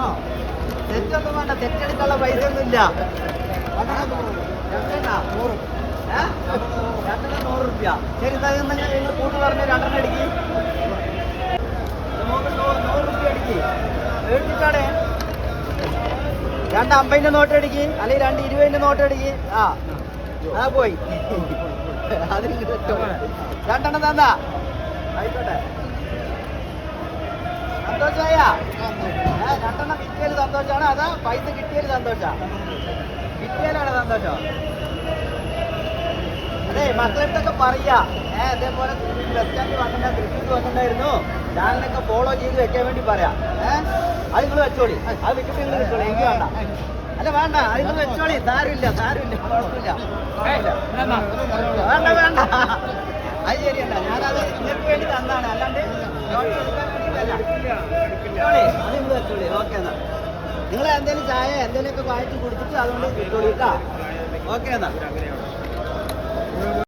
ആണോ? തെറ്റൊന്നും വേണ്ട, തെറ്റെടുക്കാനുള്ള പൈസ ഒന്നും ഇല്ല. രണ്ടെണ്ണം 100 റുപ്യ. ശരി, നിങ്ങൾ കൂട്ട് പറഞ്ഞ് 2 അടിക്ക്. 100 റുപ്യ അടിക്ക്. മേടിച്ചിട്ടാണേ 2 50-ന്റെ നോട്ട് അടിക്ക്, അല്ലെങ്കിൽ 2 20-ന്റെ നോട്ട് അടിക്ക്. ആ പോയി. അതിന് 2 തന്നാ ആയിക്കോട്ടെ. സന്തോഷമായ 2 കിട്ടിയാല് സന്തോഷാണ്, അതാ പൈസ കിട്ടിയാല് സന്തോഷാ? കിട്ടിയാലാണ് സന്തോഷം. അതെ, മക്കളടുത്തൊക്കെ പറയാ, അതേപോലെ ബസ് സ്റ്റാൻഡിൽ വന്നിട്ട് തൃശ്ശൂർ വന്നിട്ടുണ്ടായിരുന്നു, ചാനലൊക്കെ ഫോളോ ചെയ്ത് വെക്കാൻ വേണ്ടി പറയാം. അത് നിങ്ങൾ വെച്ചോളി, അത് വിട്ടിട്ട് നിങ്ങൾ വെച്ചോളി, എനിക്ക് വേണ്ട. അല്ല വേണ്ട, അത് നിങ്ങൾ വെച്ചോളി, സാരമില്ല കുഴപ്പമില്ല. വേണ്ട വേണ്ട, അത് ശരിയല്ല, ഞാനത് നിങ്ങൾക്ക് വേണ്ടി തന്നാണ്, അല്ലാണ്ട് എടുക്കാൻ വേണ്ടിയിട്ടല്ല. അത് നിങ്ങൾ വെച്ചോളി. ഓക്കെ എന്നാ നിങ്ങൾ എന്തെങ്കിലും ചായ എന്തെങ്കിലുമൊക്കെ വാങ്ങിച്ച് കുടിച്ചിട്ട് അതുകൊണ്ട് കിട്ടോളി കേട്ടോ. ഓക്കെ എന്നാ.